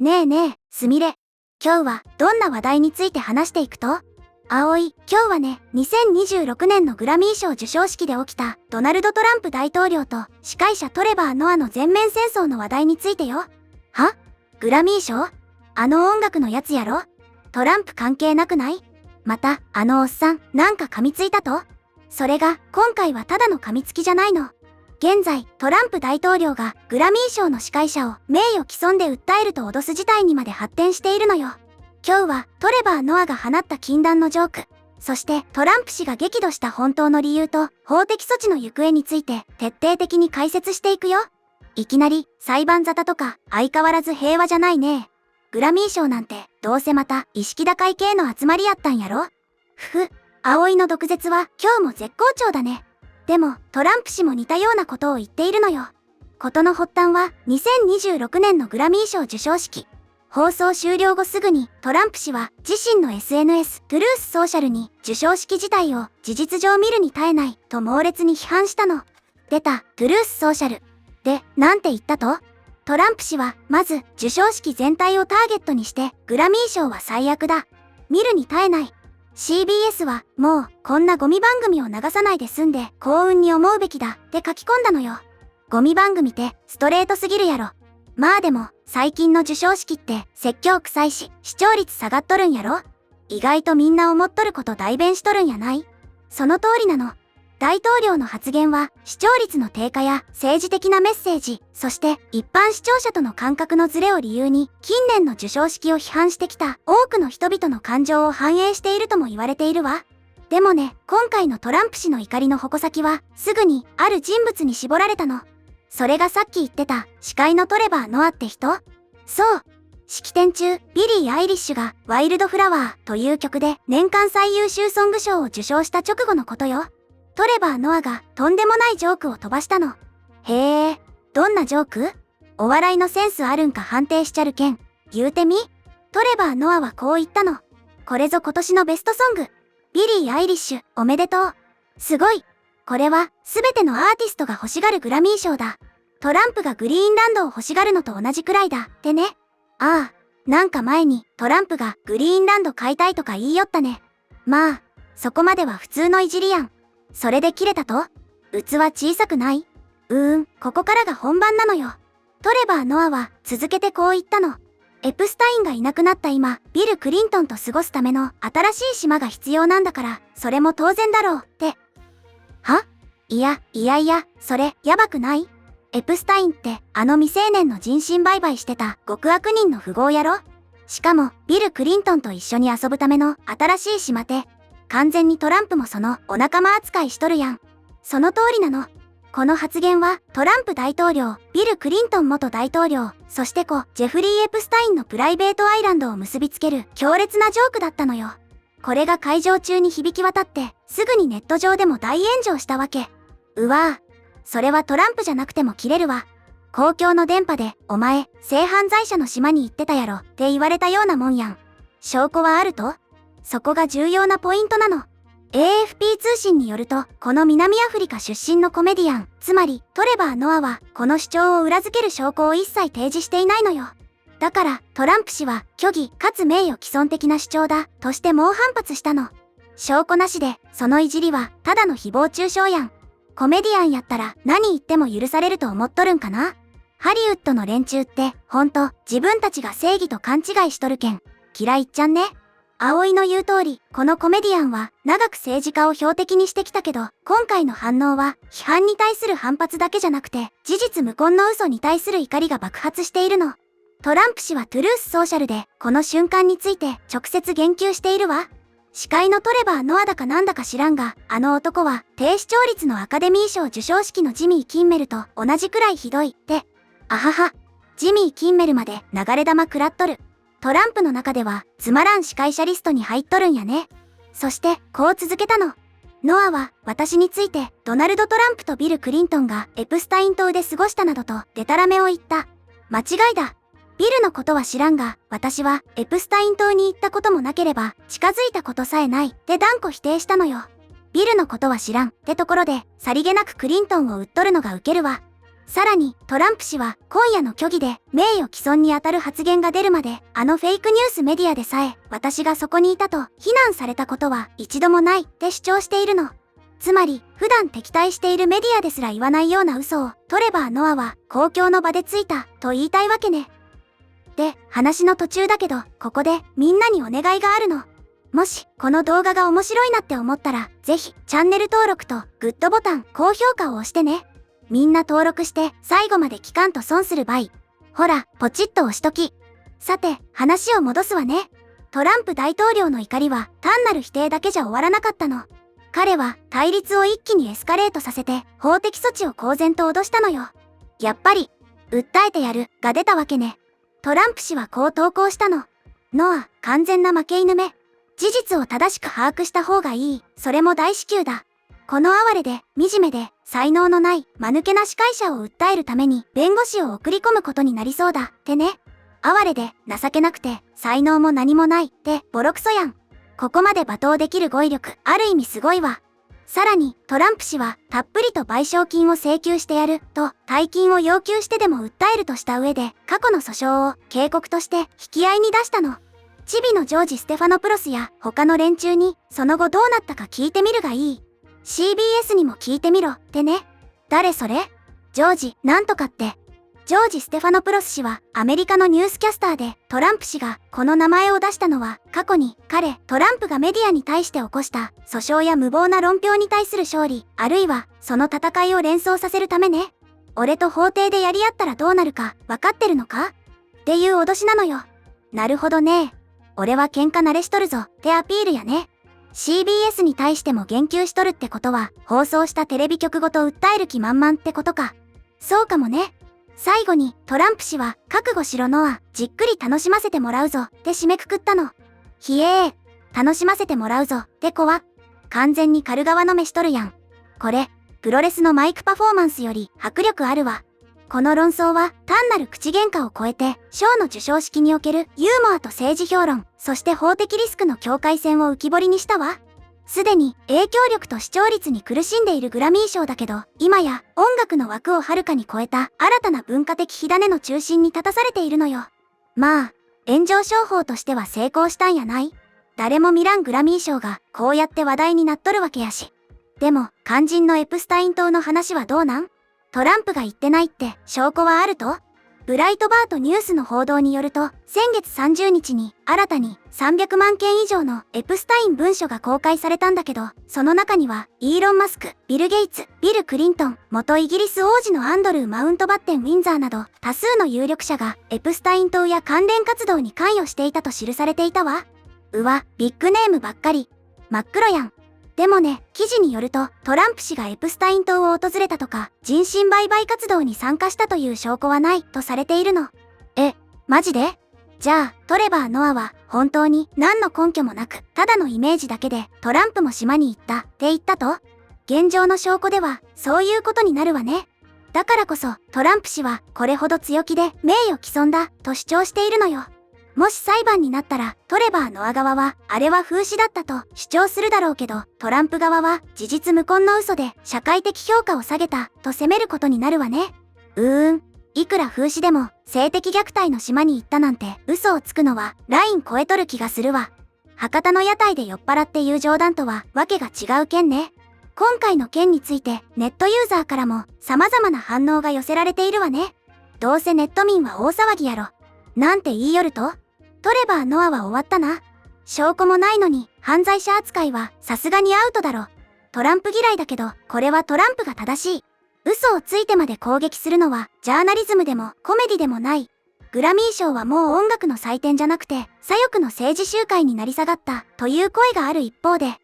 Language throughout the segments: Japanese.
ねえねえ、すみれ。今日はどんな話題について話していくと？葵、今日はね、2026年のグラミー賞授賞式で起きたドナルド・トランプ大統領と司会者トレバー・ノアの全面戦争の話題についてよ。は？グラミー賞？あの音楽のやつやろ？トランプ関係なくない？また、あのおっさん、なんか噛みついたと？それが、今回はただの噛みつきじゃないの。現在、トランプ大統領がグラミー賞の司会者を名誉毀損で訴えると脅す事態にまで発展しているのよ。今日はトレバー・ノアが放った禁断のジョーク、そしてトランプ氏が激怒した本当の理由と法的措置の行方について徹底的に解説していくよ。いきなり裁判沙汰とか相変わらず平和じゃないね。グラミー賞なんてどうせまた意識高い系の集まりやったんやろ。葵の毒舌は今日も絶好調だね。でも、トランプ氏も似たようなことを言っているのよ。事の発端は、2026年のグラミー賞授賞式。放送終了後すぐに、トランプ氏は自身の SNS、トゥルースソーシャルに、授賞式自体を事実上見るに耐えない、と猛烈に批判したの。出た、トゥルースソーシャル。で、なんて言ったと？トランプ氏は、まず、授賞式全体をターゲットにして、グラミー賞は最悪だ。見るに耐えない。CBS はもうこんなゴミ番組を流さないで済んで幸運に思うべきだって書き込んだのよ。ゴミ番組ってストレートすぎるやろ。まあでも最近の授賞式って説教臭いし視聴率下がっとるんやろ。意外とみんな思っとること代弁しとるんやない？その通りなの。大統領の発言は視聴率の低下や政治的なメッセージ、そして一般視聴者との感覚のズレを理由に近年の授賞式を批判してきた多くの人々の感情を反映しているとも言われているわ。でもね、今回のトランプ氏の怒りの矛先はすぐにある人物に絞られたの。それがさっき言ってた司会のトレバー・ノアって人？そう。式典中、ビリー・アイリッシュがワイルドフラワーという曲で年間最優秀ソング賞を受賞した直後のことよ。トレバー・ノアがとんでもないジョークを飛ばしたの。へえ、どんなジョーク？お笑いのセンスあるんか判定しちゃるけん。言うてみ？トレバー・ノアはこう言ったの。これぞ今年のベストソング。ビリー・アイリッシュ、おめでとう。すごい。これは、すべてのアーティストが欲しがるグラミー賞だ。トランプがグリーンランドを欲しがるのと同じくらいだ、ってね。ああ、なんか前にトランプがグリーンランド買いたいとか言いよったね。まあ、そこまでは普通のいじりやん。それで切れたと？器小さくない？ここからが本番なのよ。トレバー・ノアは続けてこう言ったの。エプスタインがいなくなった今、ビル・クリントンと過ごすための新しい島が必要なんだから、それも当然だろう、って。いや、それ、やばくない？エプスタインってあの未成年の人身売買してた極悪人の富豪やろ？しかも、ビル・クリントンと一緒に遊ぶための新しい島って、完全にトランプもそのお仲間扱いしとるやん。その通りなの。この発言はトランプ大統領、ビル・クリントン元大統領、そしてジェフリー・エプスタインのプライベートアイランドを結びつける強烈なジョークだったのよ。これが会場中に響き渡って、すぐにネット上でも大炎上したわけ。うわぁ。それはトランプじゃなくても切れるわ。公共の電波で、お前、性犯罪者の島に行ってたやろって言われたようなもんやん。証拠はあると？そこが重要なポイントなの。AFP 通信によると、この南アフリカ出身のコメディアン、つまりトレバー・ノアは、この主張を裏付ける証拠を一切提示していないのよ。だから、トランプ氏は、虚偽かつ名誉毀損的な主張だ、として猛反発したの。証拠なしで、そのいじりは、ただの誹謗中傷やん。コメディアンやったら、何言っても許されると思っとるんかな？ハリウッドの連中って、ほんと、自分たちが正義と勘違いしとるけん。嫌いっちゃんね。葵の言う通り、このコメディアンは長く政治家を標的にしてきたけど、今回の反応は批判に対する反発だけじゃなくて、事実無根の嘘に対する怒りが爆発しているの。トランプ氏はトゥルースソーシャルで、この瞬間について直接言及しているわ。司会のトレバー・ノアだかなんだか知らんが、あの男は低視聴率のアカデミー賞授賞式のジミー・キンメルと同じくらいひどいって。あはは。ジミー・キンメルまで流れ弾食らっとる。トランプの中ではつまらん司会者リストに入っとるんやね。そしてこう続けたの。ノアは私についてドナルド・トランプとビル・クリントンがエプスタイン島で過ごしたなどとデタラメを言った。間違いだ。ビルのことは知らんが、私はエプスタイン島に行ったこともなければ近づいたことさえないって断固否定したのよ。ビルのことは知らんってところでさりげなくクリントンを売っとるのがウケるわ。さらにトランプ氏は今夜の虚偽で名誉毀損にあたる発言が出るまで、あのフェイクニュースメディアでさえ私がそこにいたと非難されたことは一度もないって主張しているの。つまり普段敵対しているメディアですら言わないような嘘をトレバー・ノアは公共の場でついたと言いたいわけね。で、話の途中だけど、ここでみんなにお願いがあるの。もしこの動画が面白いなって思ったら、ぜひチャンネル登録とグッドボタン、高評価を押してね。みんな登録して最後まで聞かんと損する場合。ほら、ポチッと押しとき。さて、話を戻すわね。トランプ大統領の怒りは単なる否定だけじゃ終わらなかったの。彼は対立を一気にエスカレートさせて法的措置を公然と脅したのよ。やっぱり、訴えてやるが出たわけね。トランプ氏はこう投稿したの。ノア、完全な負け犬め。事実を正しく把握した方がいい。それも大至急だ。この哀れで、惨めで、才能のない、間抜けな司会者を訴えるために弁護士を送り込むことになりそうだ。ってね。哀れで、情けなくて、才能も何もない。ってボロクソやん。ここまで罵倒できる語彙力、ある意味すごいわ。さらに、トランプ氏は、たっぷりと賠償金を請求してやる、と、大金を要求してでも訴えるとした上で、過去の訴訟を警告として引き合いに出したの。チビのジョージ・ステファノプロスや他の連中に、その後どうなったか聞いてみるがいい。CBS にも聞いてみろ、ってね。誰それ？ジョージ、なんとかって。ジョージ・ステファノプロス氏はアメリカのニュースキャスターで、トランプ氏がこの名前を出したのは過去にトランプがメディアに対して起こした訴訟や無謀な論評に対する勝利、あるいはその戦いを連想させるためね。俺と法廷でやり合ったらどうなるか分かってるのか？っていう脅しなのよ。なるほどね。俺は喧嘩慣れしとるぞってアピールやね。CBS に対しても言及しとるってことは放送したテレビ局ごと訴える気満々ってことか。そうかもね。最後にトランプ氏は覚悟しろノア、じっくり楽しませてもらうぞって締めくくったの。ひえー、楽しませてもらうぞって子は完全に狩る側の目しとるやん。これ、プロレスのマイクパフォーマンスより迫力あるわ。この論争は単なる口喧嘩を超えて、賞の授賞式におけるユーモアと政治評論、そして法的リスクの境界線を浮き彫りにしたわ。すでに影響力と視聴率に苦しんでいるグラミー賞だけど、今や音楽の枠をはるかに超えた新たな文化的火種の中心に立たされているのよ。まあ、炎上商法としては成功したんやない？誰も見らんグラミー賞がこうやって話題になっとるわけやし。でも、肝心のエプスタイン島の話はどうなん？トランプが言ってないって証拠はあると？ブライトバートニュースの報道によると、先月30日に新たに300万件以上のエプスタイン文書が公開されたんだけど、その中にはイーロン・マスク、ビル・ゲイツ、ビル・クリントン、元イギリス王子のアンドルー・マウントバッテン・ウィンザーなど多数の有力者がエプスタイン島や関連活動に関与していたと記されていたわ。うわ、ビッグネームばっかり。真っ黒やん。でもね、記事によると、トランプ氏がエプスタイン島を訪れたとか、人身売買活動に参加したという証拠はないとされているの。え、マジで？じゃあ、トレバー・ノアは本当に何の根拠もなく、ただのイメージだけでトランプも島に行ったって言ったと？現状の証拠では、そういうことになるわね。だからこそ、トランプ氏はこれほど強気で名誉毀損だと主張しているのよ。もし裁判になったら、トレバー・ノア側は、あれは風刺だったと主張するだろうけど、トランプ側は、事実無根の嘘で、社会的評価を下げた、と責めることになるわね。いくら風刺でも、性的虐待の島に行ったなんて、嘘をつくのは、ライン超えとる気がするわ。博多の屋台で酔っ払って言う冗談とは、わけが違う件ね。今回の件について、ネットユーザーからも、様々な反応が寄せられているわね。どうせネット民は大騒ぎやろ。なんて言いよると？トレバー・ノアは終わったな。証拠もないのに犯罪者扱いはさすがにアウトだろ。トランプ嫌いだけど、これはトランプが正しい。嘘をついてまで攻撃するのはジャーナリズムでもコメディでもない。グラミー賞はもう音楽の祭典じゃなくて左翼の政治集会になり下がったという声がある一方で、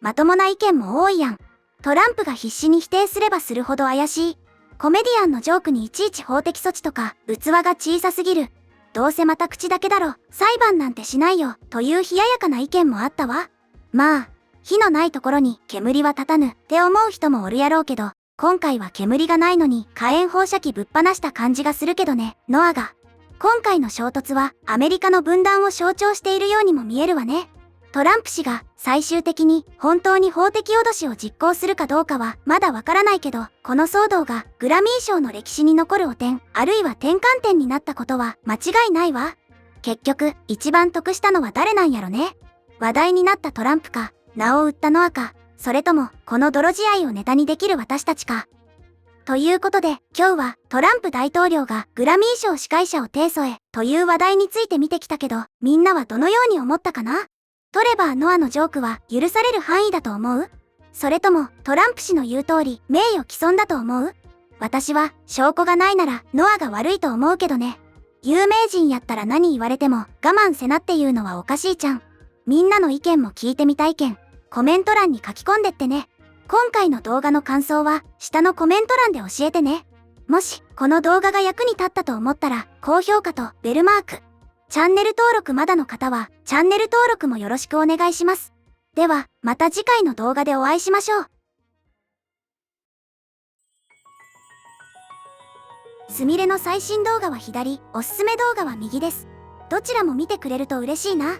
まともな意見も多いやん。トランプが必死に否定すればするほど怪しい。コメディアンのジョークにいちいち法的措置とか器が小さすぎる。どうせまた口だけだろ、裁判なんてしないよ、という冷ややかな意見もあったわ。まあ、火のないところに煙は立たぬって思う人もおるやろうけど、今回は煙がないのに火炎放射器ぶっ放した感じがするけどね、ノアが。今回の衝突はアメリカの分断を象徴しているようにも見えるわね。トランプ氏が最終的に本当に法的脅しを実行するかどうかはまだわからないけど、この騒動がグラミー賞の歴史に残る汚点、あるいは転換点になったことは間違いないわ。結局、一番得したのは誰なんやろね。話題になったトランプか、名を売ったノアか、それともこの泥仕合をネタにできる私たちか。ということで、今日はトランプ大統領がグラミー賞司会者を提訴へという話題について見てきたけど、みんなはどのように思ったかな？トレバー・ノアのジョークは許される範囲だと思う？それともトランプ氏の言う通り名誉毀損だと思う？私は証拠がないならノアが悪いと思うけどね。有名人やったら何言われても我慢せなっていうのはおかしいじゃん。みんなの意見も聞いてみたいけん、コメント欄に書き込んでってね。今回の動画の感想は下のコメント欄で教えてね。もしこの動画が役に立ったと思ったら高評価とベルマーク。チャンネル登録まだの方はチャンネル登録もよろしくお願いします。ではまた次回の動画でお会いしましょう。すみれの最新動画は左、おすすめ動画は右です。どちらも見てくれると嬉しいな。